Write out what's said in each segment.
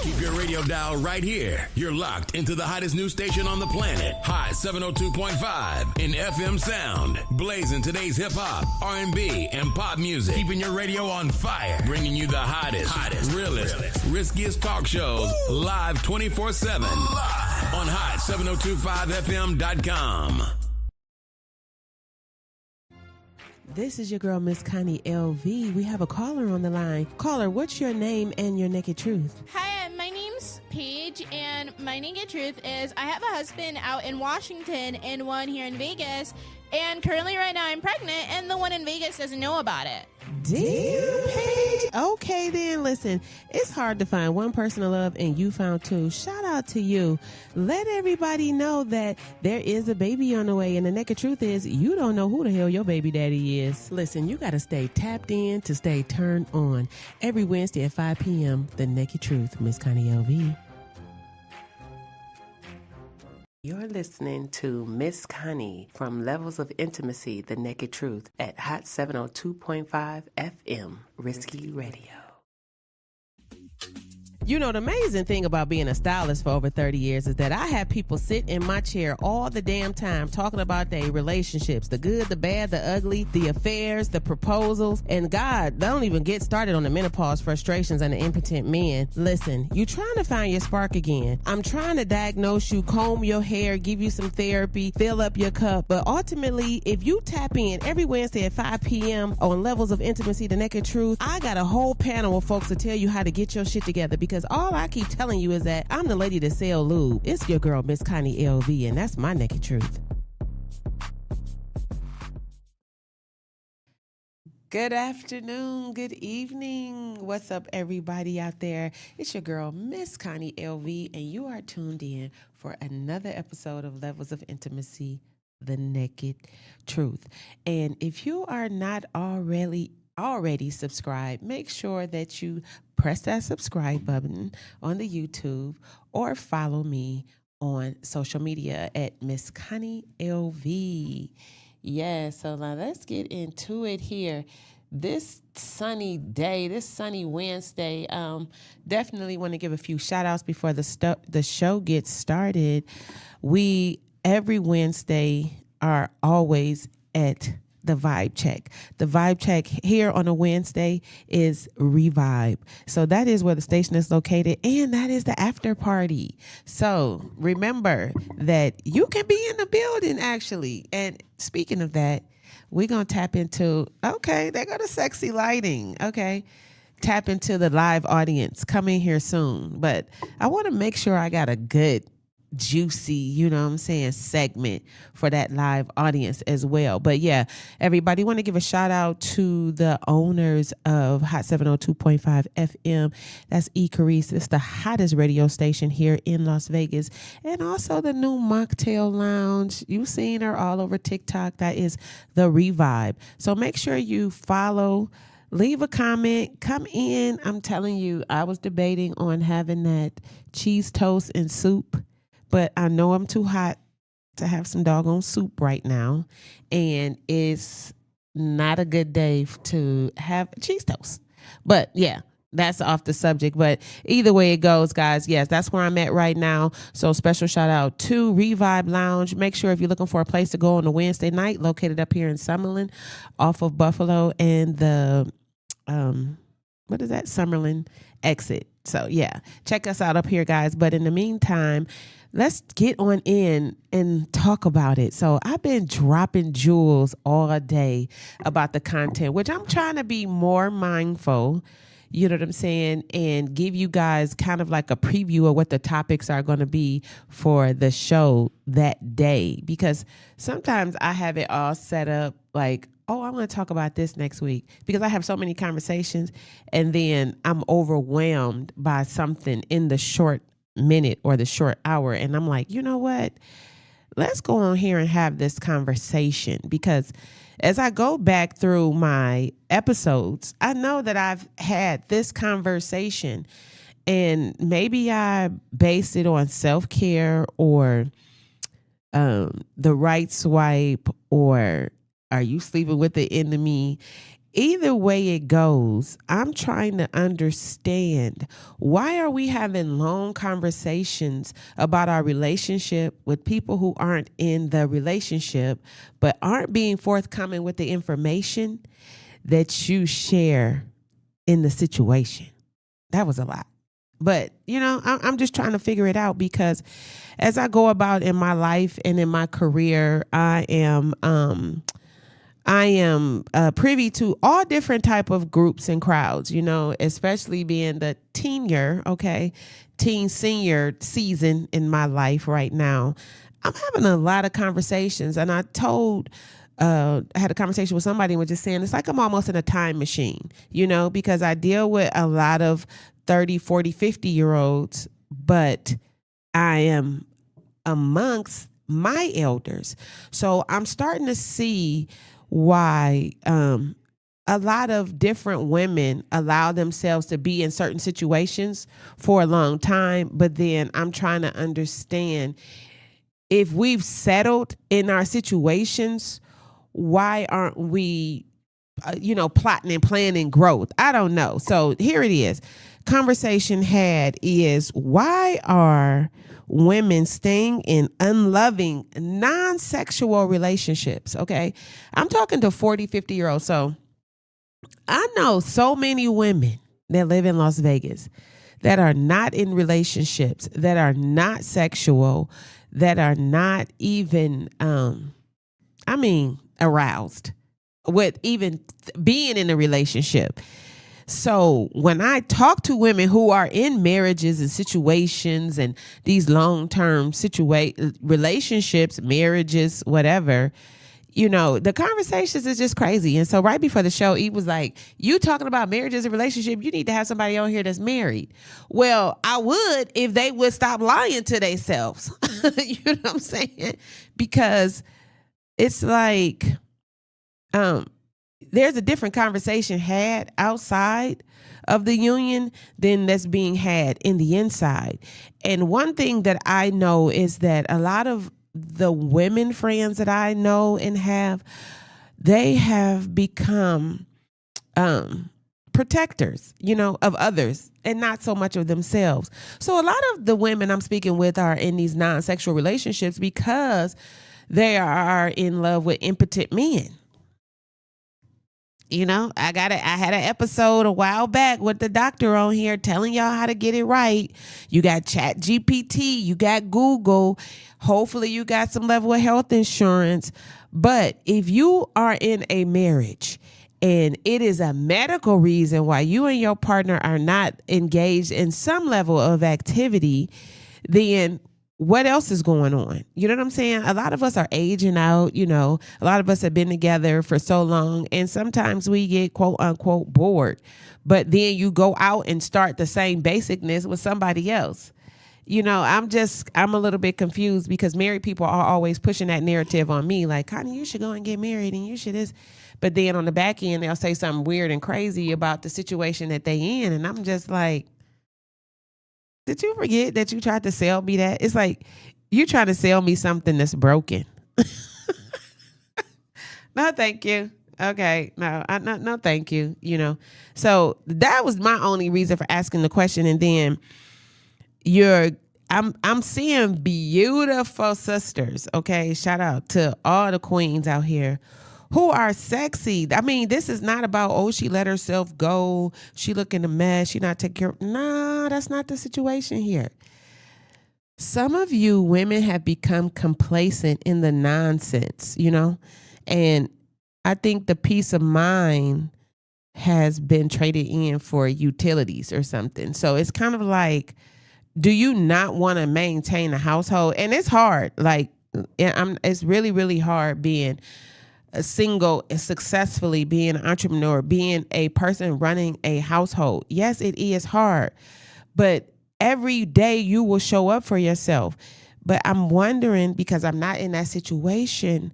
Keep your radio dial right here. You're locked into the hottest news station on the planet. Hot 702.5 in FM sound. Blazing today's hip-hop, R&B, and pop music. Keeping your radio on fire. Bringing you the hottest, realest, riskiest talk shows live 24/7. Live on hot7025fm.com. This is your girl, Miss Connie LV. We have a caller on the line. Caller, what's your name and your naked truth? Hi, my name's Paige, and my naked truth is I have a husband out in Washington and one here in Vegas, and currently right now I'm pregnant, and the one in Vegas doesn't know about it. Damn, Paige. Okay, then, listen, it's hard to find one person to love, and you found two. Shout out to you. Let everybody know that there is a baby on the way, and the naked truth is you don't know who the hell your baby daddy is. Listen, you got to stay tapped in to stay turned on. Every Wednesday at 5 p.m., The Naked Truth, Miss Connie LV. You're listening to Miss Connie from Levels of Intimacy, The Naked Truth at Hot 702.5 FM, Risky Radio. You know, the amazing thing about being a stylist for over 30 years is that I have people sit in my chair all the damn time talking about their relationships, the good, the bad, the ugly, the affairs, the proposals, and God, they don't even get started on the menopause frustrations and the impotent men. Listen, you trying to find your spark again. I'm trying to diagnose you, comb your hair, give you some therapy, fill up your cup, but ultimately, if you tap in every Wednesday at 5 p.m. on Levels of Intimacy, The Naked Truth, I got a whole panel of folks to tell you how to get your shit together, because all I keep telling you is that I'm the lady that sell lube. It's your girl, Miss Connie LV, and that's my naked truth. Good afternoon, good evening. What's up, everybody out there? It's your girl, Miss Connie LV, and you are tuned in for another episode of Levels of Intimacy, The Naked Truth. And if you are not already subscribed, make sure that you press that subscribe button on the YouTube or follow me on social media at Miss Connie LV. Yeah, so now let's get into it here. This sunny day, this sunny Wednesday, definitely want to give a few shout outs before the show gets started. We, every Wednesday, are always at the Vibe Check. The Vibe Check here on a Wednesday is Revibe. So that is where the station is located, and that is the after party. So remember that you can be in the building, actually. And speaking of that, we're going to tap into, okay, they got a sexy lighting. Okay. Tap into the live audience coming here soon. But I want to make sure I got a good, juicy, you know what I'm saying, segment for that live audience as well. But yeah, everybody, want to give a shout out to the owners of Hot 702.5 FM. That's E. Carice. It's the hottest radio station here in Las Vegas. And also the new Mocktail Lounge. You've seen her all over TikTok. That is the Revibe. So make sure you follow, leave a comment, come in. I'm telling you, I was debating on having that cheese toast and soup, but I know I'm too hot to have some doggone soup right now. And it's not a good day to have cheese toast. But yeah, that's off the subject. But either way it goes, guys, yes, that's where I'm at right now. So special shout out to Revive Lounge. Make sure if you're looking for a place to go on a Wednesday night, located up here in Summerlin off of Buffalo and the, what is that? Summerlin exit. So yeah, check us out up here, guys. But in the meantime, let's get on in and talk about it. So I've been dropping jewels all day about the content, which I'm trying to be more mindful, you know what I'm saying, and give you guys kind of like a preview of what the topics are going to be for the show that day. Because sometimes I have it all set up like, oh, I'm going to talk about this next week, because I have so many conversations, and then I'm overwhelmed by something in the short minute or the short hour. And I'm like, you know what? Let's go on here and have this conversation, because as I go back through my episodes, I know that I've had this conversation, and maybe I based it on self-care or the right swipe, or are you sleeping with the enemy? either way it goes, I'm trying to understand, why are we having long conversations about our relationship with people who aren't in the relationship, but aren't being forthcoming with the information that you share in the situation? That was a lot. But, I'm just trying to figure it out, because as I go about in my life and in my career, I am privy to all different type of groups and crowds, especially being the teen senior season in my life right now. I'm having a lot of conversations, and I had a conversation with somebody and was just saying, it's like I'm almost in a time machine, because I deal with a lot of 30, 40, 50-year-olds, but I am amongst my elders. So I'm starting to see why a lot of different women allow themselves to be in certain situations for a long time. But then I'm trying to understand, if we've settled in our situations, why aren't we, plotting and planning growth? I don't know. So here it is. Conversation had is, why are women staying in unloving, non-sexual relationships? Okay. I'm talking to 40, 50-year-olds. So I know so many women that live in Las Vegas that are not in relationships, that are not sexual, that are not even, aroused with even being in a relationship. So when I talk to women who are in marriages and situations and these long-term relationships, marriages, whatever, the conversations is just crazy. And so right before the show, he was like, you talking about marriages and relationship, you need to have somebody on here that's married. Well, I would, if they would stop lying to themselves. You know what I'm saying? Because it's like, there's a different conversation had outside of the union than that's being had in the inside. And one thing that I know is that a lot of the women friends that I know and have, they have become protectors, of others and not so much of themselves. So a lot of the women I'm speaking with are in these non-sexual relationships because they are in love with impotent men. I had an episode a while back with the doctor on here telling y'all how to get it right. You got Chat GPT, you got Google. Hopefully you got some level of health insurance. But if you are in a marriage and it is a medical reason why you and your partner are not engaged in some level of activity, then what else is going on? You know what I'm saying? A lot of us are aging out, a lot of us have been together for so long, and sometimes we get quote unquote bored, but then you go out and start the same basicness with somebody else. I'm a little bit confused because married people are always pushing that narrative on me. Like, Connie, you should go and get married and you should this. But then on the back end, they'll say something weird and crazy about the situation that they in. And I'm just like, did you forget that you tried to sell me that? It's like you trying to sell me something that's broken. No, thank you. Okay, no, thank you. So that was my only reason for asking the question. And then I'm seeing beautiful sisters. Okay, shout out to all the queens out here who are sexy. I mean, this is not about, she let herself go. She looking a mess. She not taking care. No, that's not the situation here. Some of you women have become complacent in the nonsense, and I think the peace of mind has been traded in for utilities or something. So it's kind of like, do you not want to maintain a household? And it's hard. Like, it's really, really hard being a single, successfully being an entrepreneur, being a person running a household. Yes, it is hard, but every day you will show up for yourself. But I'm wondering, because I'm not in that situation,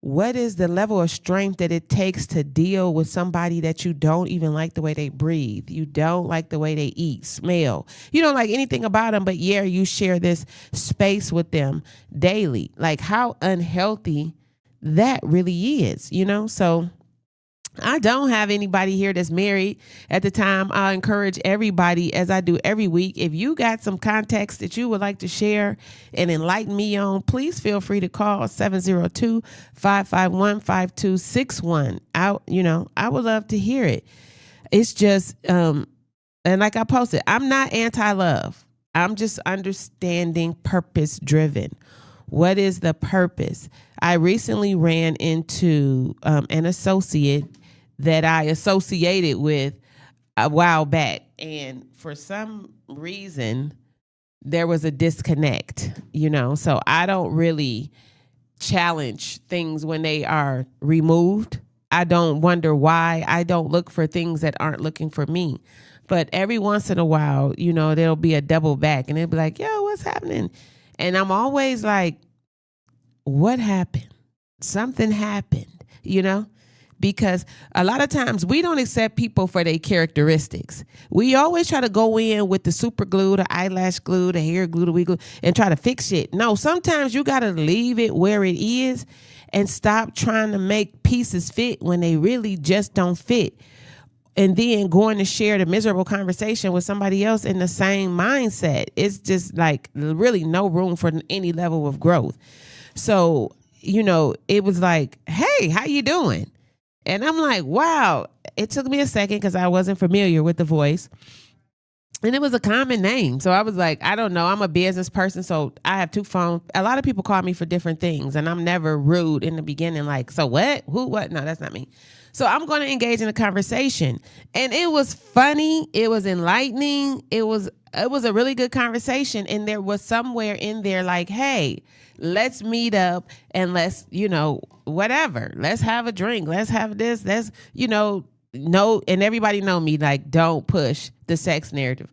what is the level of strength that it takes to deal with somebody that you don't even like the way they breathe? You don't like the way they eat, smell. You don't like anything about them, but you share this space with them daily. Like, how unhealthy that really is, So I don't have anybody here that's married at the time. I encourage everybody, as I do every week, if you got some context that you would like to share and enlighten me on, please feel free to call 702-551-5261. I would love to hear it. It's just, and like I posted, I'm not anti-love. I'm just understanding purpose driven. What is the purpose? I recently ran into an associate that I associated with a while back. And for some reason, there was a disconnect, so I don't really challenge things when they are removed. I don't wonder why. I don't look for things that aren't looking for me. But every once in a while, there'll be a double back and it'll be like, yo, what's happening? And I'm always like, what happened? Something happened, because a lot of times we don't accept people for their characteristics. We always try to go in with the super glue, the eyelash glue, the hair glue, the wig glue, and try to fix it. No, sometimes you got to leave it where it is and stop trying to make pieces fit when they really just don't fit. And then going to share the miserable conversation with somebody else in the same mindset. It's just like really no room for any level of growth. So, it was like, hey, how you doing? And I'm like, wow. It took me a second because I wasn't familiar with the voice. And it was a common name. So I was like, I don't know. I'm a business person. So I have 2 phones. A lot of people call me for different things. And I'm never rude in the beginning. Like, so what? Who? What? No, that's not me. So I'm going to engage in a conversation. And it was funny. It was enlightening. It was a really good conversation. And there was somewhere in there like, hey, let's meet up and let's, whatever. Let's have a drink. Let's have this. Let's, no. And everybody know me, like, don't push the sex narrative,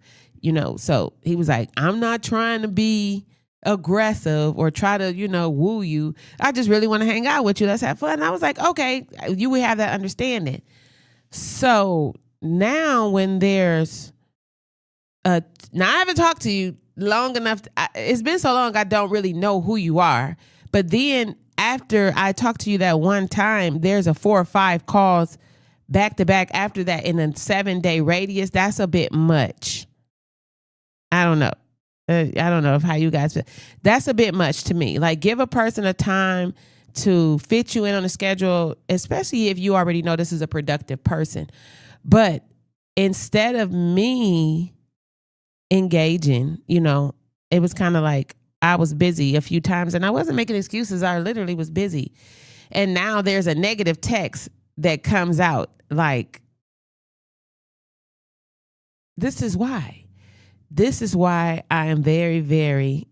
So he was like, I'm not trying to be aggressive or try to, woo you. I just really want to hang out with you. Let's have fun. And I was like, okay, you would have that understanding. So now when there's now I haven't talked to you long enough. It's been so long, I don't really know who you are. But then after I talked to you that one time, there's a 4 or 5 calls back to back after that in a 7-day radius. That's a bit much. I don't know. I don't know if how you guys feel. That's a bit much to me. Like, give a person a time to fit you in on a schedule, especially if you already know this is a productive person. But instead of me engaging, it was kind of like I was busy a few times and I wasn't making excuses. I literally was busy. And now there's a negative text that comes out like, this is why I am very, very,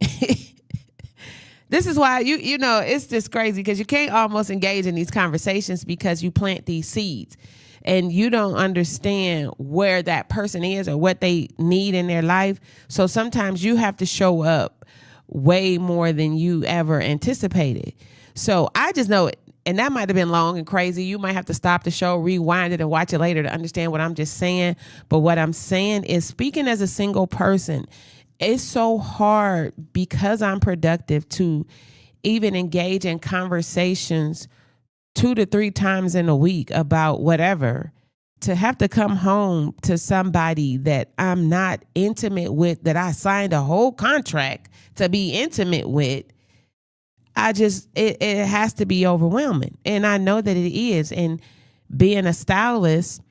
this is why it's just crazy because you can't almost engage in these conversations because you plant these seeds and you don't understand where that person is or what they need in their life. So sometimes you have to show up way more than you ever anticipated. So I just know it. And that might have been long and crazy. You might have to stop the show, rewind it, and watch it later to understand what I'm just saying. But what I'm saying is, speaking as a single person, it's so hard because I'm productive to even engage in conversations 2 to 3 times in a week about whatever, to have to come home to somebody that I'm not intimate with, that I signed a whole contract to be intimate with. It has to be overwhelming. And I know that it is. And being a stylist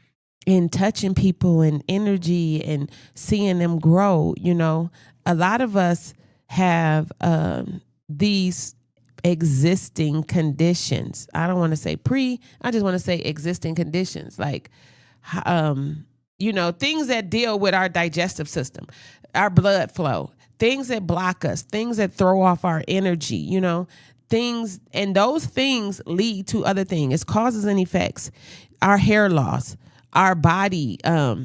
and touching people and energy and seeing them grow, a lot of us have these existing conditions. I don't want to say I just want to say existing conditions, like, things that deal with our digestive system, our blood flow, things that block us, things that throw off our energy, things, and those things lead to other things. It's causes and effects. Our hair loss, our body, our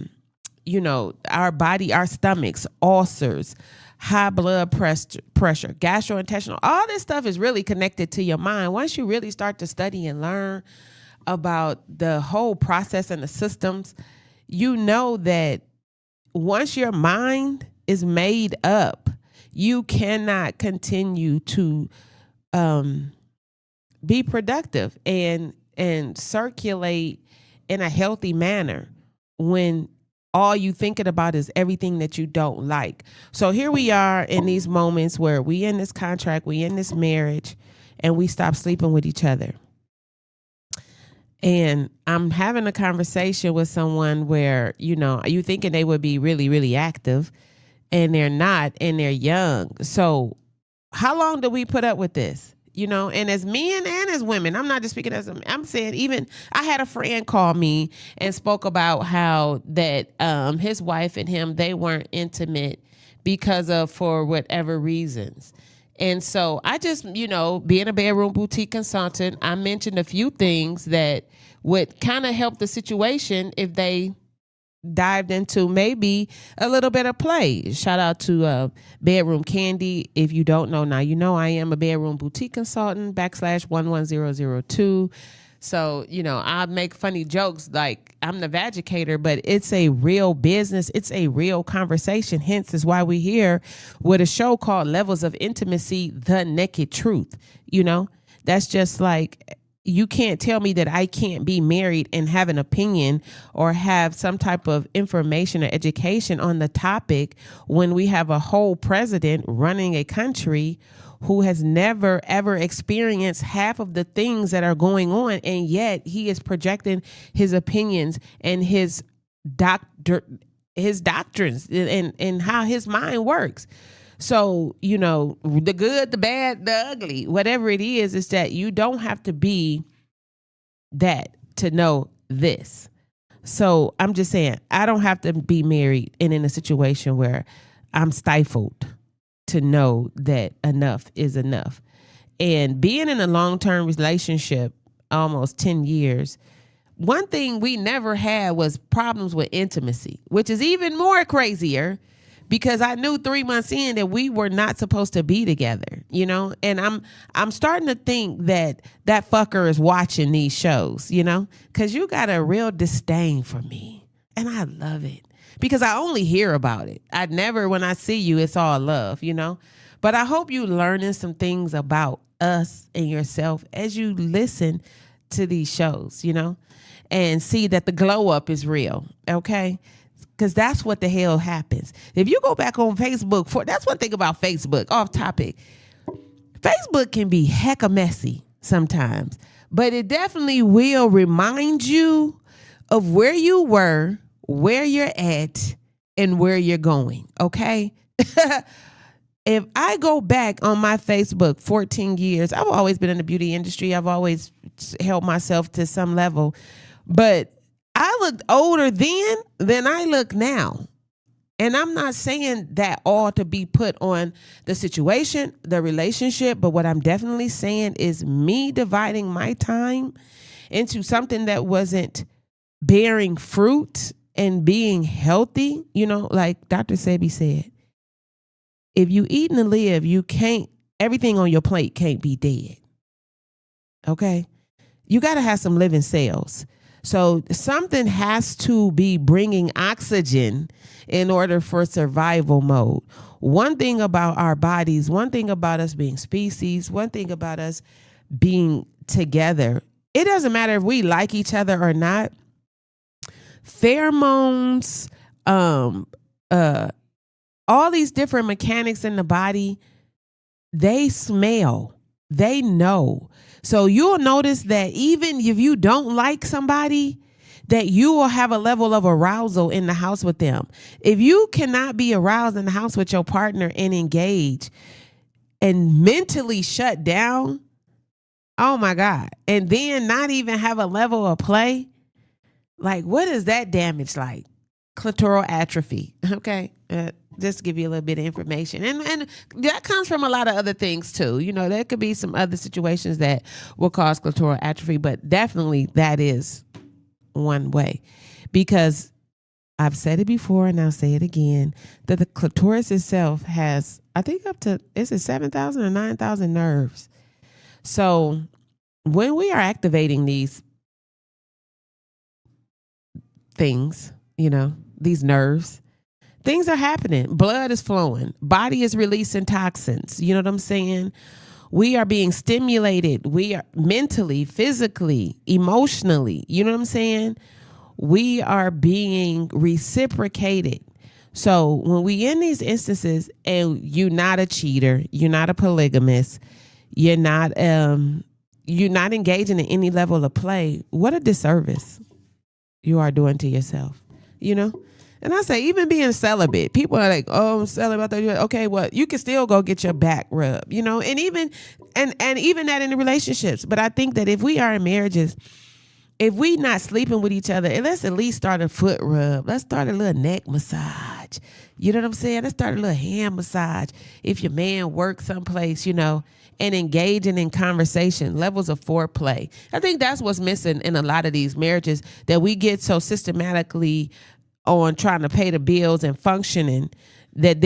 stomachs, ulcers, high blood pressure, gastrointestinal, all this stuff is really connected to your mind. Once you really start to study and learn about the whole process and the systems, you know that once your mind is made up, you cannot continue to be productive and circulate in a healthy manner when all you thinking about is everything that you don't like. So here we are in these moments where we in this contract, we in this marriage, and we stop sleeping with each other. And I'm having a conversation with someone where, you thinking they would be really, really active, and they're not, and they're young. So how long do we put up with this? And as men and as women, I'm not just speaking as I'm saying, even I had a friend call me and spoke about how that his wife and him, they weren't intimate because of, for whatever reasons. And so I just, being a bedroom boutique consultant, I mentioned a few things that would kind of help the situation if they dived into maybe a little bit of play. Shout out to Bedroom Candy. If you don't know now, I am a bedroom boutique consultant /11002. So, I make funny jokes like I'm the vagicator, but it's a real business. It's a real conversation. Hence is why we're here with a show called Levels of Intimacy, The Naked Truth. That's just like, you can't tell me that I can't be married and have an opinion or have some type of information or education on the topic when we have a whole president running a country who has never, ever experienced half of the things that are going on. And yet he is projecting his opinions and his doctrines and how his mind works. So, the good, the bad, the ugly, whatever it is that you don't have to be that to know this. So I'm just saying, I don't have to be married and in a situation where I'm stifled to know that enough is enough. And being in a long-term relationship, almost 10 years, one thing we never had was problems with intimacy, which is even more crazier because I knew 3 months in that we were not supposed to be together, and I'm starting to think that fucker is watching these shows, because you got a real disdain for me and I love it. Because I only hear about it. I never, when I see you, it's all love, But I hope you learning some things about us and yourself as you listen to these shows, and see that the glow up is real, okay? Because that's what the hell happens. If you go back on Facebook, that's one thing about Facebook, off topic. Facebook can be hecka messy sometimes, but it definitely will remind you of where you were, where you're at, and where you're going, okay? If I go back on my Facebook 14 years, I've always been in the beauty industry. I've always held myself to some level, but I looked older then than I look now. And I'm not saying that all to be put on the situation, the relationship, but what I'm definitely saying is me dividing my time into something that wasn't bearing fruit and being healthy, like Dr. Sebi said, if you eat and live, everything on your plate can't be dead. Okay? You got to have some living cells. So something has to be bringing oxygen in order for survival mode. One thing about our bodies, one thing about us being species, one thing about us being together, it doesn't matter if we like each other or not. Pheromones, all these different mechanics in the body, they smell, they know. So you'll notice that even if you don't like somebody, that you will have a level of arousal in the house with them. If you cannot be aroused in the house with your partner and engage and mentally shut down, oh my God, and then not even have a level of play, like what is that damage like? Clitoral atrophy, okay? Just to give you a little bit of information. And that comes from a lot of other things too. There could be some other situations that will cause clitoral atrophy, but definitely that is one way. Because I've said it before and I'll say it again, that the clitoris itself has, I think up to, is it 7,000 or 9,000 nerves? So when we are activating these things, these nerves, things are happening. Blood is flowing. Body is releasing toxins. You know what I'm saying? We are being stimulated. We are mentally, physically, emotionally. You know what I'm saying? We are being reciprocated. So when we in these instances and you're not a cheater, you're not a polygamist, you're not engaging in any level of play, what a disservice you are doing to yourself, you know? And I say, even being celibate, people are like, oh, I'm celibate. Okay, well, you can still go get your back rubbed, you know? And even that in the relationships. But I think that if we are in marriages, if we not sleeping with each other, let's at least start a foot rub. Let's start a little neck massage. You know what I'm saying? Let's start a little hand massage. If your man works someplace, you know, and engaging in conversation, levels of foreplay. I think that's what's missing in a lot of these marriages, that we get so systematically on trying to pay the bills and functioning that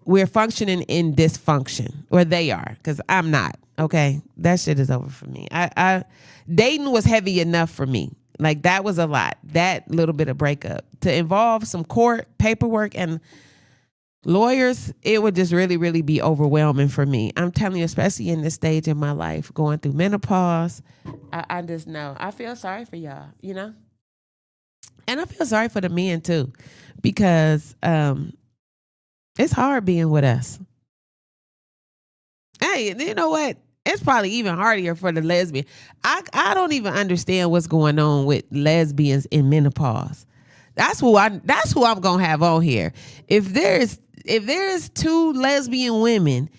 we're functioning in dysfunction, or they are, because I'm not. Okay, that shit is over for me. I dating was heavy enough for me. Like, that was a lot. That little bit of breakup to involve some court paperwork and lawyers, it would just really, really be overwhelming for me. I'm telling you, especially in this stage in my life, going through menopause. I just know. I feel sorry for y'all, you know? And I feel sorry for the men too, because it's hard being with us. Hey, you know what? It's probably even harder for the lesbian. I don't even understand what's going on with lesbians in menopause. That's who I'm gonna have on here. If there's two lesbian women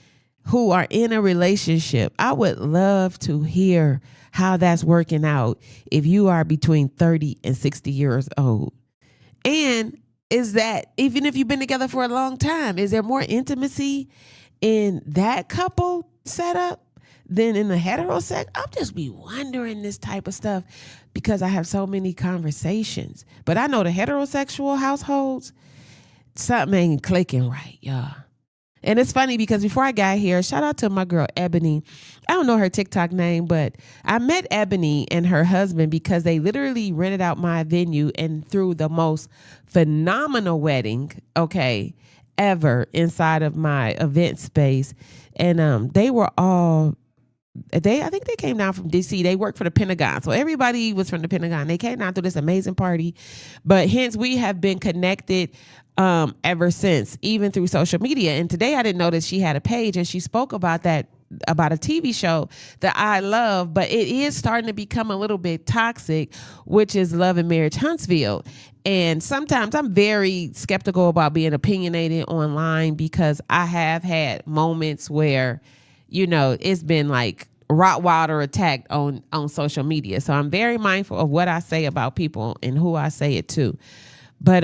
who are in a relationship, I would love to hear how that's working out if you are between 30 and 60 years old. And is that, even if you've been together for a long time, is there more intimacy in that couple setup than in the heterosexual? I'll just be wondering this type of stuff because I have so many conversations. But I know the heterosexual households, something ain't clicking right, y'all. And it's funny because before I got here, shout out to my girl Ebony. I don't know her TikTok name, but I met Ebony and her husband because they literally rented out my venue and threw the most phenomenal wedding, ever inside of my event space. And they were all, I think they came down from DC. They worked for the Pentagon. So everybody was from the Pentagon. They came down to this amazing party. But hence we have been connected ever since, even through social media. And today I didn't know that she had a page, and she spoke about that, about a TV show that I love, but it is starting to become a little bit toxic, which is Love and Marriage Huntsville. And sometimes I'm very skeptical about being opinionated online because I have had moments where, you know, it's been like Rottweiler attacked on social media. So I'm very mindful of what I say about people and who I say it to. But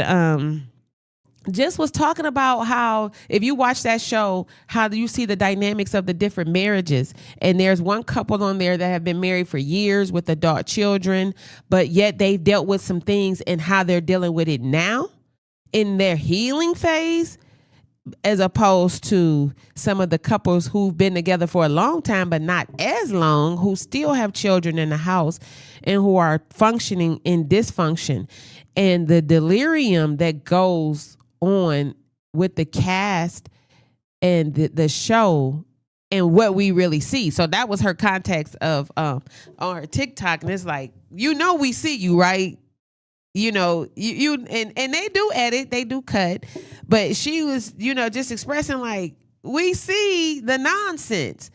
just was talking about how, if you watch that show, how do you see the dynamics of the different marriages? And there's one couple on there that have been married for years with adult children, but yet they've dealt with some things and how they're dealing with it now in their healing phase, as opposed to some of the couples who've been together for a long time, but not as long, who still have children in the house and who are functioning in dysfunction. And the delirium that goes on with the cast and the show and what we really see. So that was her context of on her TikTok. And it's like, you know, we see you, right? You know, you and they do edit, they do cut, but she was, you know, just expressing like, we see the nonsense.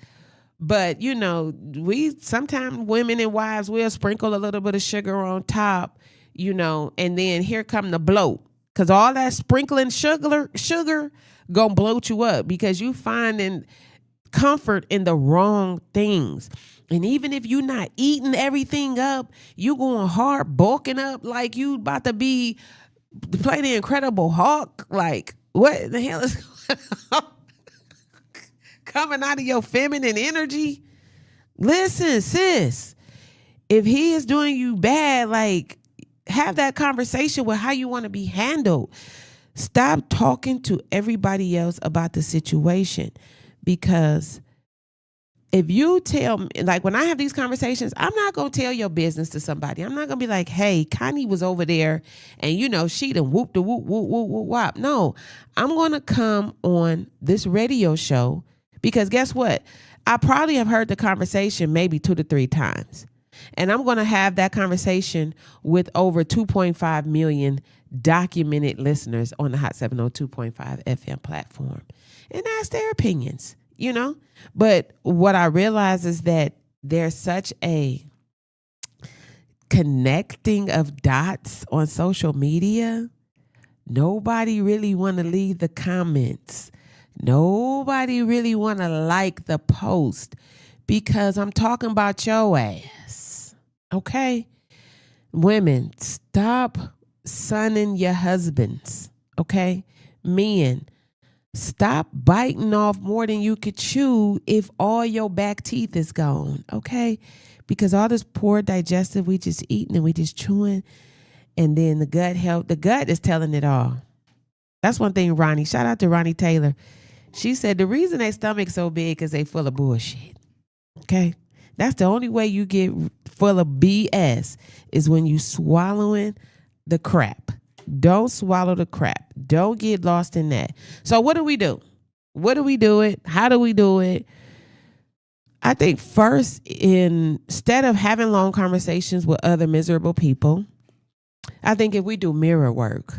But, you know, we sometimes women and wives will sprinkle a little bit of sugar on top, you know, and then here come the bloat. Because all that sprinkling sugar gonna bloat you up because you finding comfort in the wrong things. And even if you're not eating everything up, you going hard, bulking up like you about to play the Incredible Hulk. Like, what the hell is coming out of your feminine energy? Listen, sis, if he is doing you bad, like, have that conversation with how you want to be handled. Stop talking to everybody else about the situation, because if you tell me, like when I have these conversations, I'm not going to tell your business to somebody. I'm not going to be like, hey, Connie was over there and, you know, she done whoop the whoop, whoop, whoop, whoop, whoop. No, I'm going to come on this radio show Because guess what? I probably have heard the conversation maybe 2 to 3 times. And I'm going to have that conversation with over 2.5 million documented listeners on the Hot 702.5 FM platform and ask their opinions, you know? But what I realize is that there's such a connecting of dots on social media. Nobody really want to leave the comments. Nobody really want to like the post because I'm talking about your ass. Okay? Women, stop sunning your husbands. Okay? Men, stop biting off more than you could chew if all your back teeth is gone. Okay? Because all this poor digestive, we just eating and we just chewing. And then the gut is telling it all. That's one thing Ronnie, shout out to Ronnie Taylor. She said the reason their stomach's so big because they full of bullshit. Okay? That's the only way you get full of BS is when you swallowing the crap. Don't swallow the crap. Don't get lost in that. So what do we do? What do we do it? How do we do it? I think first, instead of having long conversations with other miserable people, I think if we do mirror work,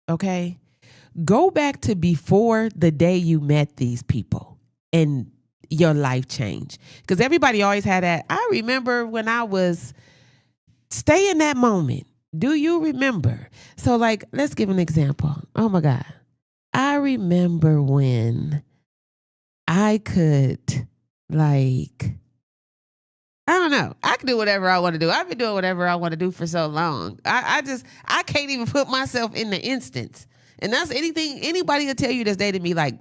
okay, go back to before the day you met these people and your life changed. Because everybody always had that. I remember when I was, stay in that moment. Do you remember? So like, let's give an example. Oh my God. I remember when I could like, I don't know. I can do whatever I want to do. I've been doing whatever I want to do for so long. I can't even put myself in the instance. And that's anybody will tell you that's dating me, like,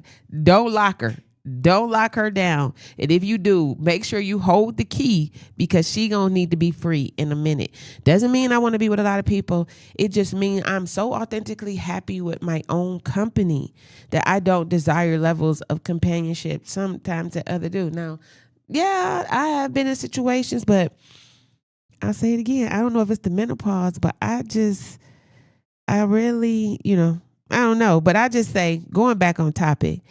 don't lock her. Don't lock her down. And if you do, make sure you hold the key because she gonna need to be free in a minute. Doesn't mean I want to be with a lot of people. It just means I'm so authentically happy with my own company that I don't desire levels of companionship sometimes that others do. Now, yeah, I have been in situations, but I'll say it again. I don't know if it's the menopause, but I really, I don't know. But I just say, going back on topic,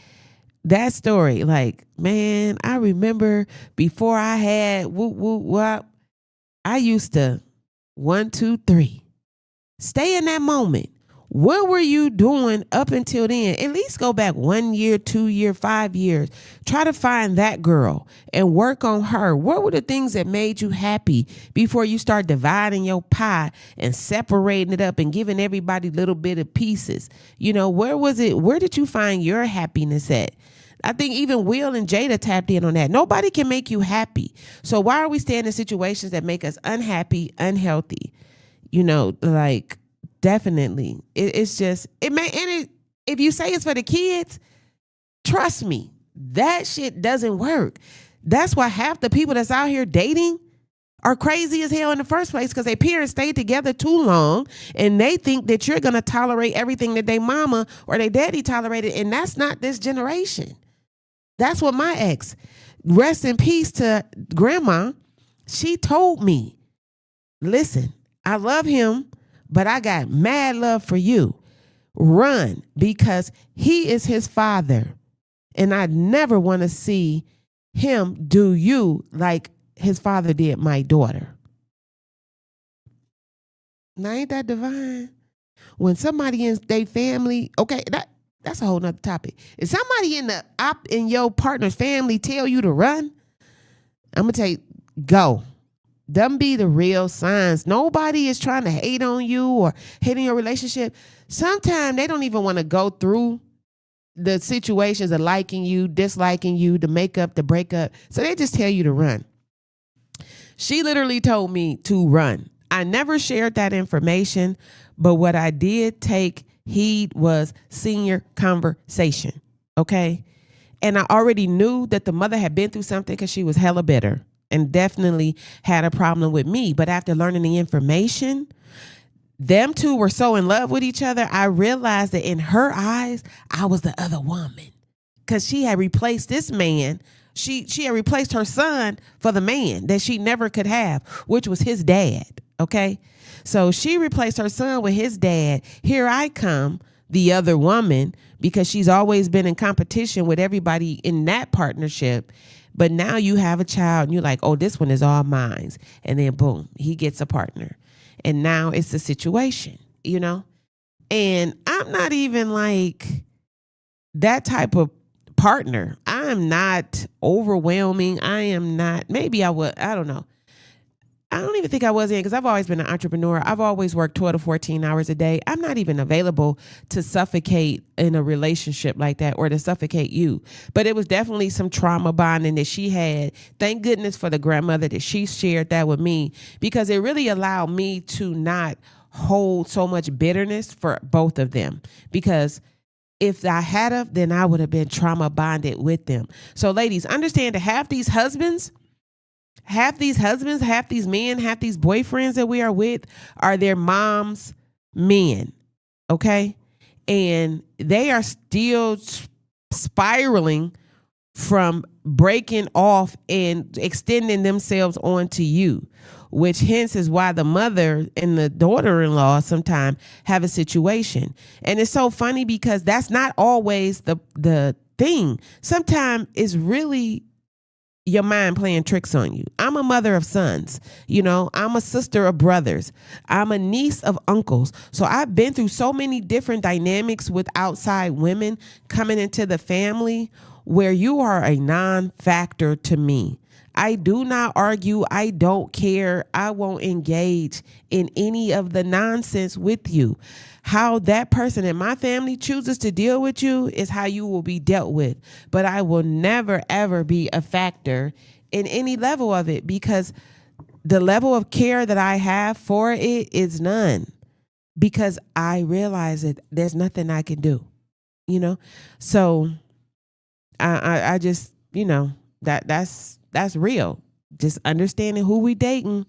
that story, like, man, I remember before I had whoop, whoop, whoop, I used to 1, 2, 3. Stay in that moment. What were you doing up until then? At least go back 1 year, 2 year, 5 years. Try to find that girl and work on her. What were the things that made you happy before you start dividing your pie and separating it up and giving everybody a little bit of pieces? Where was it? Where did you find your happiness at? I think even Will and Jada tapped in on that. Nobody can make you happy. So why are we staying in situations that make us unhappy, unhealthy? Definitely. It's just, if you say it's for the kids, trust me, that shit doesn't work. That's why half the people that's out here dating are crazy as hell in the first place because their parents stayed together too long and they think that you're going to tolerate everything that their mama or their daddy tolerated. And that's not this generation. That's what my ex, rest in peace to grandma, she told me, listen, I love him, but I got mad love for you. Run, because he is his father. And I never want to see him do you like his father did my daughter. Now, ain't that divine? When somebody in their family, okay, that's a whole nother topic. If somebody in your partner's family tell you to run, I'm going to tell you, go. Them be the real signs. Nobody is trying to hate on you or hate in your relationship. Sometimes they don't even want to go through the situations of liking you, disliking you, the makeup, the breakup. So they just tell you to run. She literally told me to run. I never shared that information, but what I did take heed was senior conversation. Okay. And I already knew that the mother had been through something because she was hella bitter and definitely had a problem with me. But after learning the information, them two were so in love with each other. I realized that in her eyes, I was the other woman because she had replaced this man. She had replaced her son for the man that she never could have, which was his dad. Okay. So she replaced her son with his dad. Here I come, the other woman because she's always been in competition with everybody in that partnership. But now you have a child and you're like, oh, this one is all mine. And then boom, he gets a partner. And now it's a situation, And I'm not even like that type of partner. I'm not overwhelming. I am not. Maybe I would. I don't know. I don't even think I was in because I've always been an entrepreneur. I've always worked 12 to 14 hours a day. I'm not even available to suffocate in a relationship like that or to suffocate you. But it was definitely some trauma bonding that she had. Thank goodness for the grandmother that she shared that with me because it really allowed me to not hold so much bitterness for both of them because if I had of, then I would have been trauma bonded with them. So ladies, understand that half these husbands, half these men, half these boyfriends that we are with are their mom's men. Okay. And they are still spiraling from breaking off and extending themselves onto you, which hence is why the mother and the daughter-in-law sometimes have a situation. And it's so funny because that's not always the thing. Sometimes it's really your mind playing tricks on you. I'm a mother of sons, I'm a sister of brothers. I'm a niece of uncles. So I've been through so many different dynamics with outside women coming into the family where you are a non-factor to me. I do not argue. I don't care. I won't engage in any of the nonsense with you. How that person in my family chooses to deal with you is how you will be dealt with. But I will never, ever be a factor in any level of it because the level of care that I have for it is none because I realize that there's nothing I can do, So I just, that's real. Just understanding who we dating,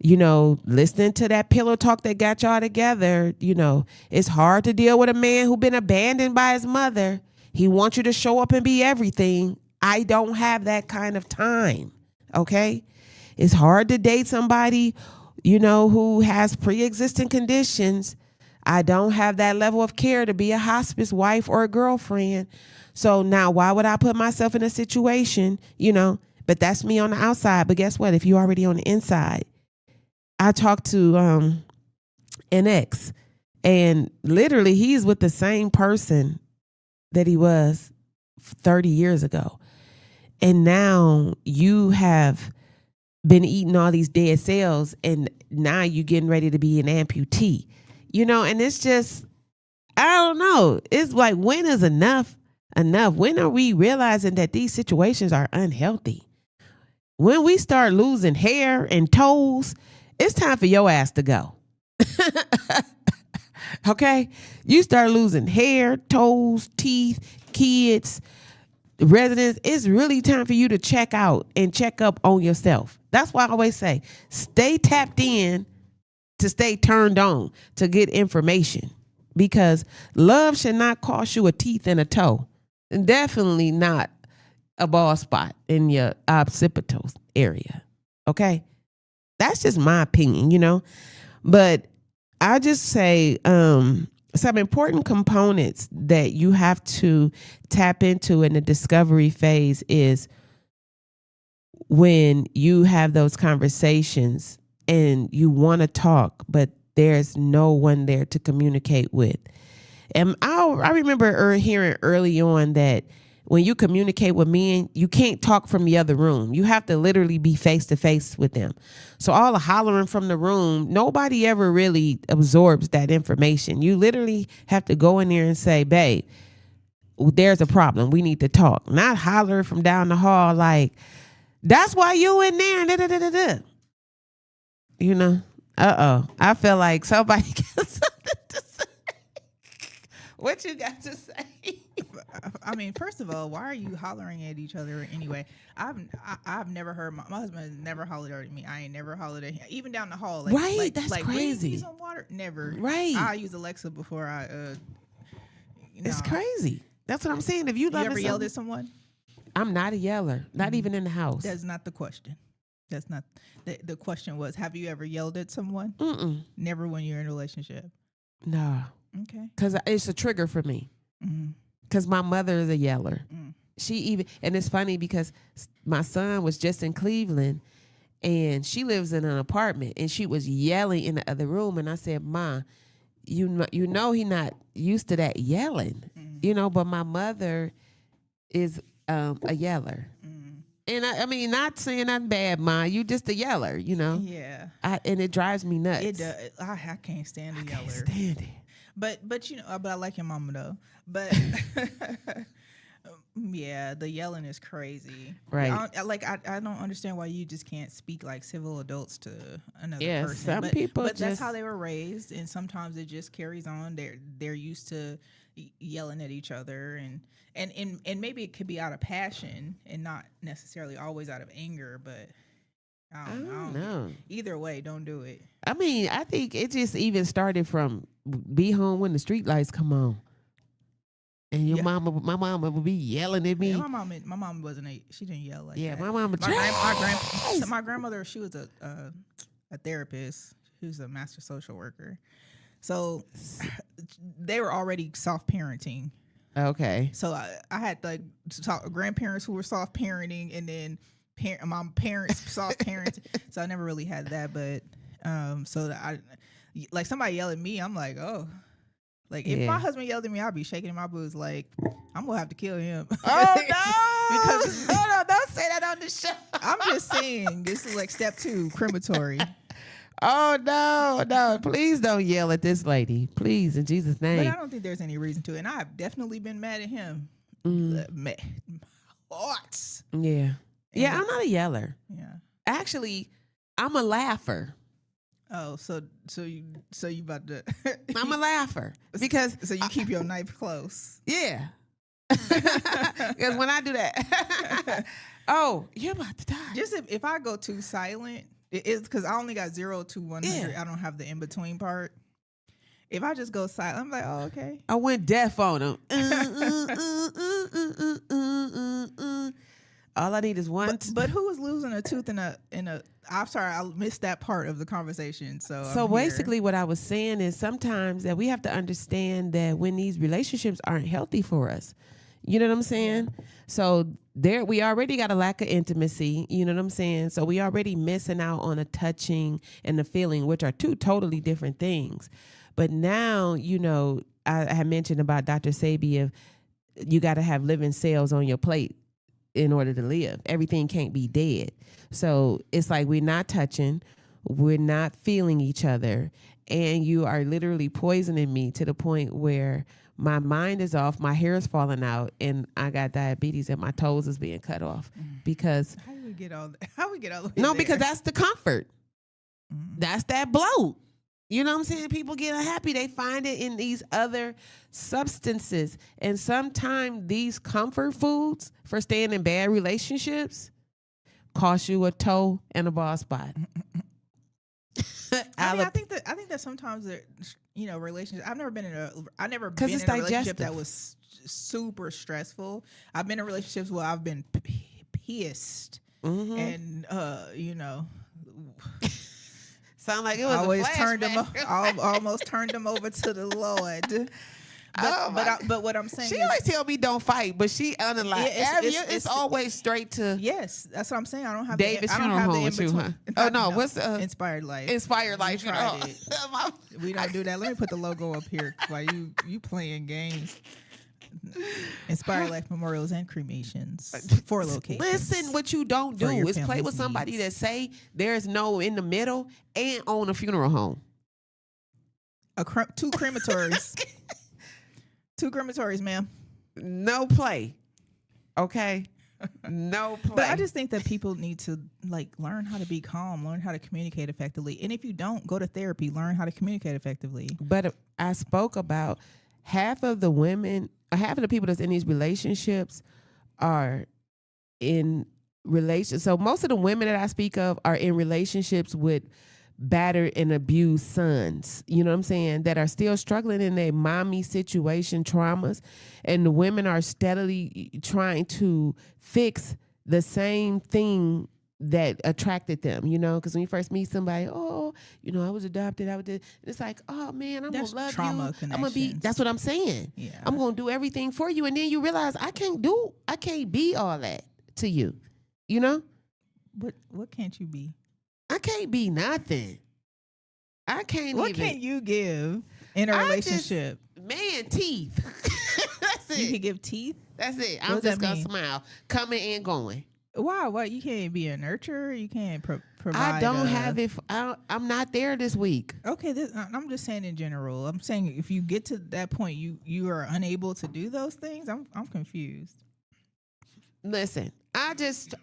listening to that pillow talk that got y'all together. It's hard to deal with a man who been abandoned by his mother. He wants you to show up and be everything. I don't have that kind of time. Okay. It's hard to date somebody, who has pre-existing conditions. I don't have that level of care to be a hospice wife or a girlfriend. So now why would I put myself in a situation, but that's me on the outside. But guess what? If you're already on the inside, I talked to an ex and literally he's with the same person that he was 30 years ago. And now you have been eating all these dead cells and now you're getting ready to be an amputee, and it's just, I don't know. It's like, when is enough? When are we realizing that these situations are unhealthy? When we start losing hair and toes, it's time for your ass to go. Okay? You start losing hair, toes, teeth, kids, residents. It's really time for you to check out and check up on yourself. That's why I always say, stay tapped in to stay turned on to get information because love should not cost you a teeth and a toe. And definitely not a bald spot in your occipital area. Okay? That's just my opinion, But I just say some important components that you have to tap into in the discovery phase is when you have those conversations and you want to talk, but there's no one there to communicate with. And I remember hearing early on that when you communicate with men, you can't talk from the other room. You have to literally be face to face with them. So all the hollering from the room, nobody ever really absorbs that information. You literally have to go in there and say, babe, there's a problem. We need to talk. Not holler from down the hall like, that's why you in there. Da, da, da, da, da. I feel like somebody got something to say. What you got to say? I mean, first of all, why are you hollering at each other anyway? I've never heard my husband has never hollered at me. I ain't never hollered at him, even down the hall. Right, that's crazy. Bring me some water. Never. Right. I use Alexa before I. It's crazy. That's what I'm saying. If you ever yelled at someone, I'm not a yeller. Not even in the house. That's not the question. That's not the question. Was, have you ever yelled at someone? Mm-mm. Never when you're in a relationship. No. Okay. Because it's a trigger for me. Mm-hmm. Because my mother is a yeller. Mm. And it's funny because my son was just in Cleveland and she lives in an apartment and she was yelling in the other room. And I said, Ma, you know he not used to that yelling, but my mother is a yeller. And I mean, not saying I'm bad, Ma. You just a yeller, Yeah. And it drives me nuts. It does. I can't stand a yeller. Can't stand it. But I like your mama though. But yeah, the yelling is crazy. Right. I don't understand why you just can't speak like civil adults to another person. Some people but that's how they were raised, and sometimes it just carries on. They're used to yelling at each other, and maybe it could be out of passion and not necessarily always out of anger, but I don't know. Either way, don't do it. I mean, I think it just even started from be home when the street lights come on. And my mama would be yelling at me. Yeah, my mom wasn't she didn't yell like that. Yeah, my mama. My grandmother, she was a therapist. She was a master social worker. So they were already soft parenting. Okay. So I had like grandparents who were soft parenting, and then my parents soft parenting. So I never really had that, but so I like somebody yell at me, I'm like, oh. Like, if my husband yelled at me, I'd be shaking in my boots like, I'm going to have to kill him. Oh, no. Because, no, don't say that on the show. I'm just saying, this is like step 2, crematory. Oh, no. Please don't yell at this lady. Please, in Jesus' name. But I don't think there's any reason to. And I've definitely been mad at him. Mad. Hearts. Yeah. Yeah, I'm not a yeller. Yeah. Actually, I'm a laugher. Oh, so you about to? I'm a laugher because so you keep your knife close. Yeah, because when I do that, oh, you're about to die. Just if I go too silent, it's because I only got 0 to 100. Yeah. I don't have the in between part. If I just go silent, I'm like, oh, okay. I went deaf on him. All I need is one. But who was losing a tooth in a? I'm sorry, I missed that part of the conversation. So basically, what I was saying is sometimes that we have to understand that when these relationships aren't healthy for us, you know what I'm saying? Yeah. So we already got a lack of intimacy. You know what I'm saying? So we already missing out on a touching and the feeling, which are two totally different things. But now, I had mentioned about Dr. Sabia, you got to have living cells on your plate in order to live. Everything can't be dead. So it's like we're not touching, we're not feeling each other, and you are literally poisoning me to the point where my mind is off, my hair is falling out, and I got diabetes and my toes is being cut off because how we get all the way No, there? because that's the comfort. That's that bloat. You know what I'm saying? People get unhappy. They find it in these other substances. And sometimes these comfort foods for staying in bad relationships cost you a toe and a bald spot. I think that sometimes relationships. I've never been in a relationship that was super stressful. I've been in relationships where I've been pissed and sound like it was almost turned them over to the Lord. But what I'm saying, she always tell me don't fight, but she analyze. It's always straight to. Yes, that's what I'm saying. I don't have David's funeral home with you, huh? Oh no, what's Inspired Life? Inspired Life. We tried it. We don't do that. Let me put the logo up here while you playing games. Inspired Life Memorials and Cremations. 4 locations. Listen, what you don't do is play with somebody that say there's no in the middle and own a funeral home. 2 crematories. 2 crematories, ma'am. No play. Okay? No play. But I just think that people need to learn how to be calm, learn how to communicate effectively. And if you don't, go to therapy, learn how to communicate effectively. But I spoke about half of the people that's in these relationships are in relationships. So most of the women that I speak of are in relationships with battered and abused sons, you know what I'm saying, that are still struggling in their mommy situation traumas. And the women are steadily trying to fix the same thing that attracted them, you know, because when you first meet somebody, oh, you know, I was adopted, it's like, oh man, I'm That's gonna love trauma you. I'm gonna be. connections. That's what I'm saying. Yeah. I'm gonna do everything for you, and then you realize I can't be all that to you, you know. What can't you be? I can't be nothing. I can't What even. can you give in a relationship? Man, teeth. That's it. You can give teeth. That's it. What I'm does just that gonna mean? smile, coming and going. Why? What? You can't be a nurturer. You can't provide. I don't have it. I'm not there this week. Okay, I'm just saying in general. I'm saying if you get to that point, you are unable to do those things. I'm confused. Listen, I'm just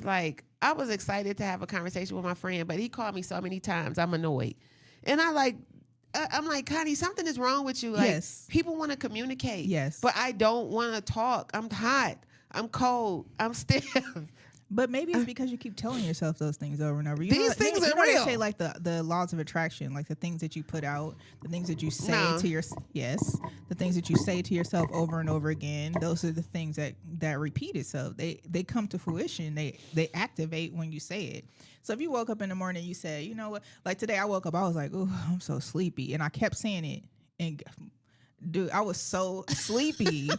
like, I was excited to have a conversation with my friend, but he called me so many times. I'm annoyed, and I'm like, Connie, something is wrong with you. Like, Yes. people want to communicate. Yes. But I don't want to talk. I'm hot. I'm cold. I'm stiff. But maybe it's because you keep telling yourself those things over and over. These things are They real. say like the laws of attraction, like the things that you put out, the things that you say No. to the things that you say to yourself over and over again. Those are the things that repeat itself. They come to fruition. They activate when you say it. So if you woke up in the morning and you say, you know what, like today I woke up, I was like, oh, I'm so sleepy, and I kept saying it, and dude, I was so sleepy.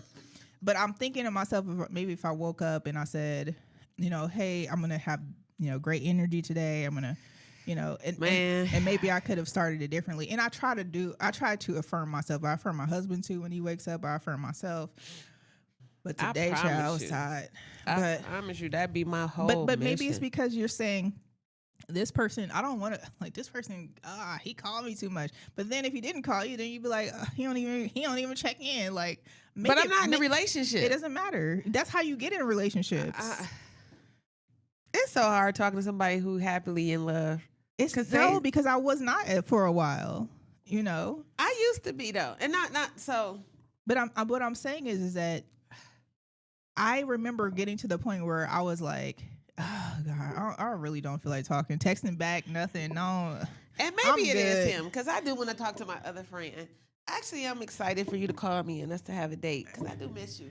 But I'm thinking to myself, maybe if I woke up and I said, you know, hey, I'm gonna have, you know, great energy today. I'm gonna, you know, and maybe I could have started it differently. And I try to affirm myself. I affirm my husband too when he wakes up. I affirm myself. But today, child, I was tired. I promise you, that'd be my whole. But maybe mission. it's because you're saying, this person, I don't want to, like, this person, he called me too much. But then if he didn't call you, then you'd be like, he don't even check in. Like, but I'm not in a relationship. It doesn't matter. That's how you get in relationships. It's so hard talking to somebody who happily in love. Because I was not for a while, you know. I used to be though, and not so. But what I'm saying is that I remember getting to the point where I was like, oh God, I really don't feel like talking, texting back, nothing, no. And maybe it is him, because I do want to talk to my other friend. Actually, I'm excited for you to call me and us to have a date, because I do miss you.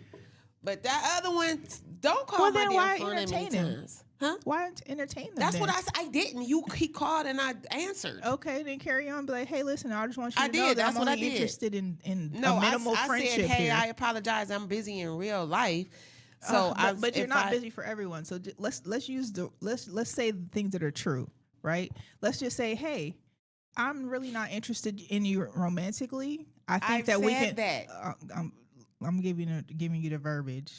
But that other one, don't call my damn phone that many times. Huh? Why entertain them? That's what I didn't. He called and I answered. Okay, then carry on. Be like, hey, listen, I just want you I to know did. that That's I'm what only I did. interested in No, a minimal I friendship said, hey, here. I apologize. I'm busy in real life. So, but you're not busy for everyone. So let's say the things that are true, right? Let's just say, hey, I'm really not interested in you romantically. I think that we can. That. I'm giving you the verbiage.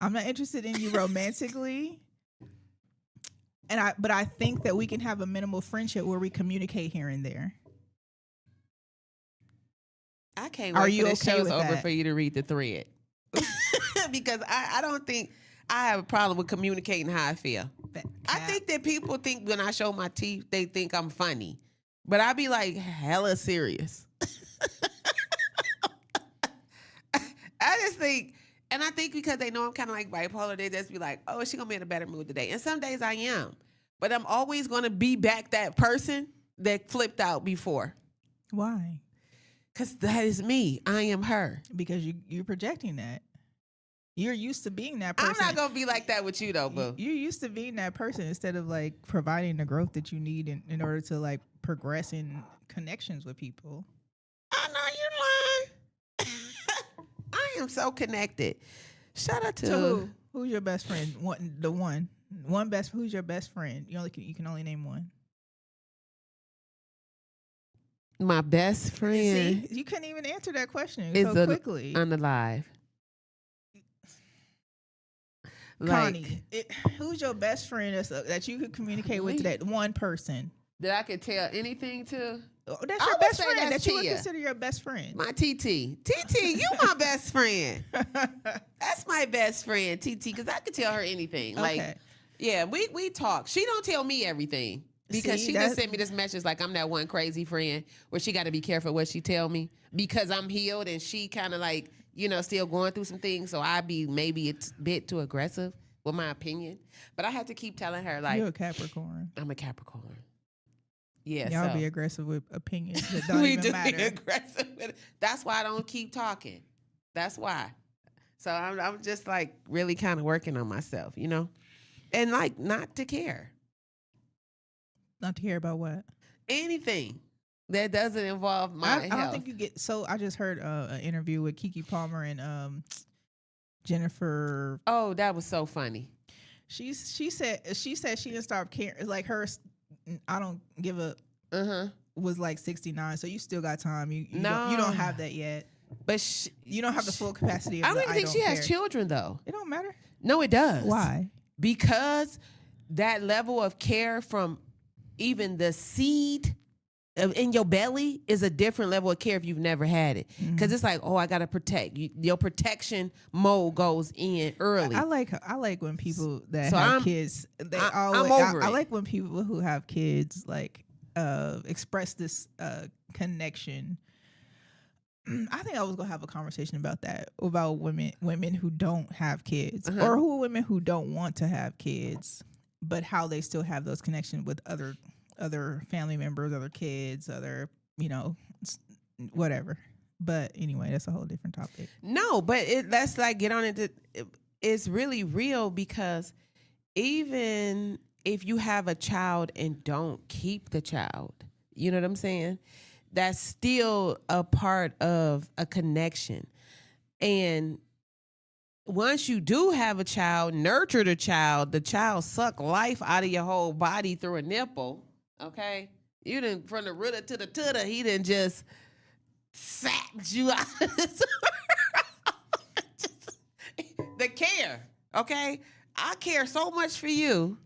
I'm not interested in you romantically, but I think that we can have a minimal friendship where we communicate here and there. I can't wait Are you for this okay show's with over that? for you to read the thread. Because I don't think I have a problem with communicating how I feel. I think that people think when I show my teeth, they think I'm funny. But I be like hella serious. I just think, and I think because they know I'm kind of like bipolar, they just be like, oh, is she going to be in a better mood today? And some days I am. But I'm always going to be back that person that flipped out before. Why? Because that is me. I am her. Because you're projecting that. You're used to being that person. I'm not going to be like that with you, though, boo. You're used to being that person instead of, like, providing the growth that you need in order to, like, progress in connections with people. I know you're lying. I am so connected. Shout out to who? Who's your best friend? Who's your best friend? You can only name one. my best friend. See, you couldn't even answer that question is so quickly. Unalive. Connie, who's your best friend that you could communicate with today? One person that I could tell anything to. Oh, that's your best friend that you would Tia. consider your best friend. My TT. TT, you my best friend. That's my best friend, TT, because I could tell her anything. Okay. Like, yeah, we talk. She don't tell me everything because she just sent me this message like I'm that one crazy friend where she got to be careful what she tell me because I'm healed and she kind of like, still going through some things. So I be maybe a bit too aggressive with my opinion. But I have to keep telling her like. You're a Capricorn. I'm a Capricorn. Yeah, y'all be aggressive with opinions that don't even matter. Be aggressive with it. That's why I don't keep talking. That's why. So I'm just like really kind of working on myself, And like not to care. Not to care about what? Anything that doesn't involve my I health. don't think you get. So I just heard an interview with Keke Palmer and Jennifer. Oh, that was so funny. She said she didn't start caring. It's like her. I don't give a. Was like 69, so you still got time. You don't have that yet. But you don't have the full capacity. Of I don't even think she has children though. It don't matter. No, it does. Why? Because that level of care from even the seed in your belly is a different level of care if you've never had it. Because it's like, oh, I gotta protect you. Your protection mode goes in early. I like when people that have kids. I'm over it. I like when people who have kids like express this connection. I think I was gonna have a conversation about that, about women who don't have kids or women who don't want to have kids, but how they still have those connections with other family members, other kids, other, whatever. But anyway, that's a whole different topic. No, but let's like get on into it's really real, because even if you have a child and don't keep the child, you know what I'm saying? That's still a part of a connection. And once you do have a child, nurture the child suck life out of your whole body through a nipple. Okay? You didn't, from the rooter to the tooter, he didn't just sacked you out. The care, okay? I care so much for you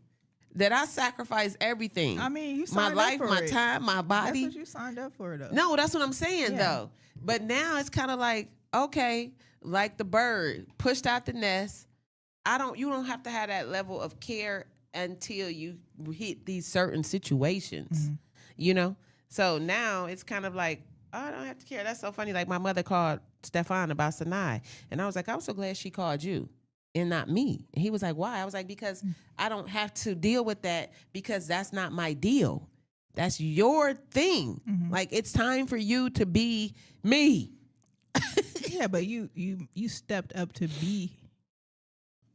that I sacrifice everything. I mean, you my signed life, up for my it. time, my body. That's what you signed up for, though. No, that's what I'm saying, though. But now it's kind of like, okay, like the bird pushed out the nest. You don't have to have that level of care until you hit these certain situations, So now it's kind of like, oh, I don't have to care. That's so funny. Like my mother called Stefan about Sinai, and I was like, I'm so glad she called you and not me. And he was like, why? I was like, because I don't have to deal with that, because that's not my deal. That's your thing. Like, it's time for you to be me. Yeah, but you stepped up to be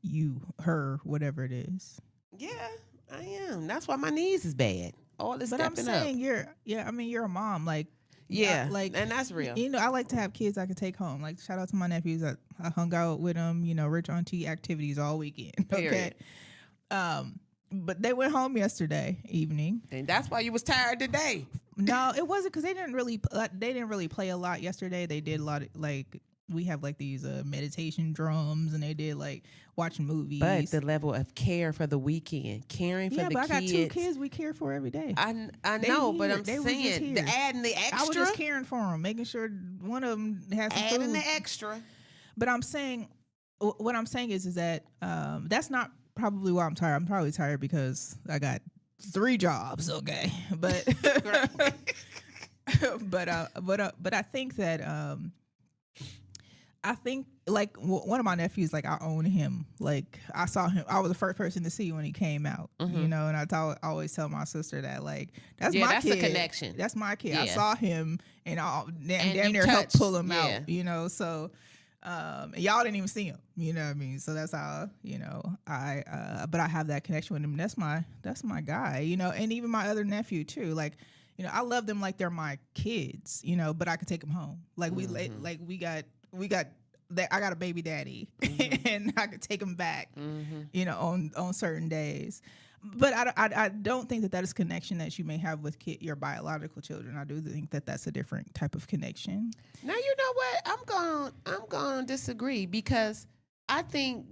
you, her, whatever it is. Yeah, I am. That's why my knees is bad. All this stepping up. But I'm saying you're a mom. Like, yeah, and that's real. I like to have kids I could take home. Like, shout out to my nephews. I hung out with them, rich auntie activities all weekend. Okay. But they went home yesterday evening. And that's why you was tired today. No, it wasn't, because they didn't really play a lot yesterday. They did a lot of, like, we have like these meditation drums, and they did like watching movies. But the level of care for the weekend, caring for the kids. Yeah, but I got 2 kids we care for every day. I know, but I'm saying the adding the extra. I was just caring for them, making sure one of them has some adding food. The extra. But I'm saying, what I'm saying is that that's not probably why I'm tired. I'm probably tired because I got 3 jobs. Okay, but but I think that I think like one of my nephews, like I own him. Like I saw him. I was the first person to see when he came out, and I always tell my sister that like that's my that's kid. A connection. That's my kid. Yeah. I saw him and damn near helped pull him out. So y'all didn't even see him. You know what I mean? So that's how but I have that connection with him. That's my guy. And even my other nephew too. Like. I love them like they're my kids, but I could take them home. Like we got that. I got a baby daddy, and I could take him back, on certain days. But I don't think that is a connection that you may have with your biological children. I do think that that's a different type of connection. Now you know what? I'm going to disagree, because I think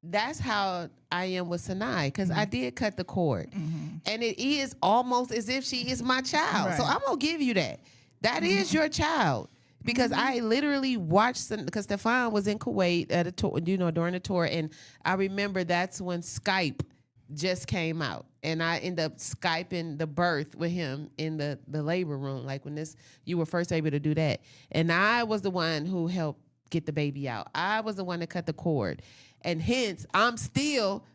that's how I am with Sinai, because I did cut the cord, and it is almost as if she is my child. Right. So I'm gonna give you that. That is your child, because I literally watched because Stefan was in Kuwait at a tour, during the tour, and I remember that's when Skype just came out, and I ended up Skyping the birth with him in the labor room, like when you were first able to do that, and I was the one who helped get the baby out. I was the one that cut the cord. And hence, I'm still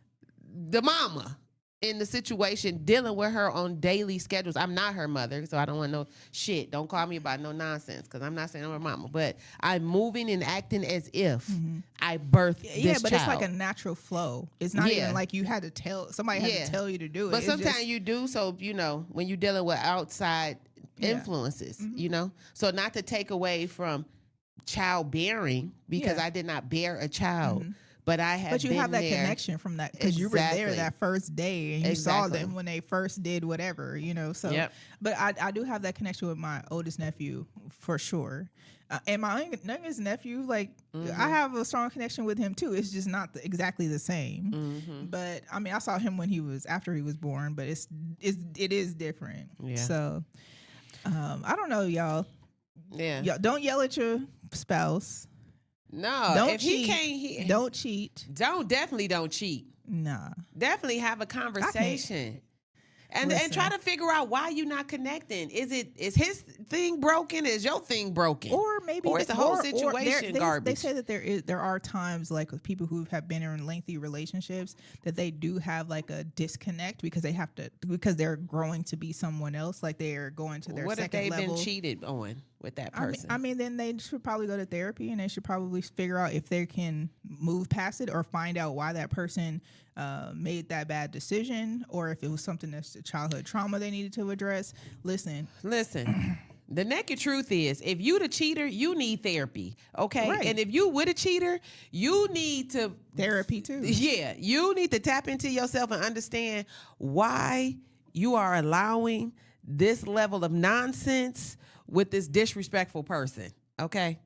the mama in the situation dealing with her on daily schedules. I'm not her mother, so I don't want no shit. Don't call me about no nonsense, because I'm not saying I'm her mama. But I'm moving and acting as if I birthed this Yeah, but child. it's like a natural flow. It's not even like you had to tell somebody had to tell you to do it. But It's sometimes just, you do. So when you're dealing with outside influences, so not to take away from childbearing, because I did not bear a child. But I have. But you been have that there. connection from that, because you were there that first day and you saw Exactly. them when they first did whatever, So, but I do have that connection with my oldest nephew for sure, and my youngest nephew. Like I have a strong connection with him too. It's just not exactly the same. But I mean, I saw him when after he was born, but it is different. Yeah. So, I don't know, y'all. Yeah. Y'all don't yell at your spouse. No, Don't if cheat. he can't, Don't cheat. definitely don't cheat. Nah. Definitely have a conversation. And try to figure out why you're not connecting. Is his thing broken? Is your thing broken? Or maybe is the whole situation garbage? They say that there are times, like with people who have been in lengthy relationships, that they do have like a disconnect because they're growing to be someone else. Like they are going to their second level. What if they've been cheated on with that person? I mean, then they should probably go to therapy, and they should probably figure out if they can move past it, or find out why that person made that bad decision, or if it was something that's childhood trauma they needed to address. Listen. The naked truth is, if you the cheater, you need therapy, okay? Right. And if you with a cheater, you need to Therapy too. Yeah, you need to tap into yourself and understand why you are allowing this level of nonsense with this disrespectful person, okay?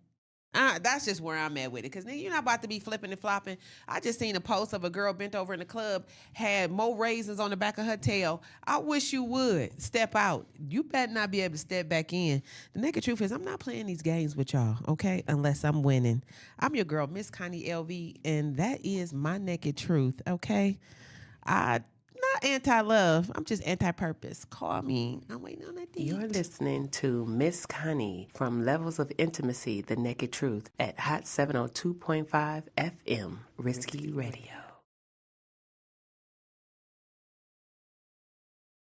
That's just where I'm at with it, because you're not about to be flipping and flopping. I just seen a post of a girl bent over in the club, had more raisins on the back of her tail. I wish you would step out. You better not be able to step back in. The naked truth is, I'm not playing these games with y'all, okay, unless I'm winning. I'm your girl, Miss Connie LV, and that is my naked truth, okay? Not anti-love. I'm just anti-purpose. Call me. I'm waiting on that. You're listening to Miss Connie from Levels of Intimacy, The Naked Truth at Hot 702.5 FM, Risky Radio.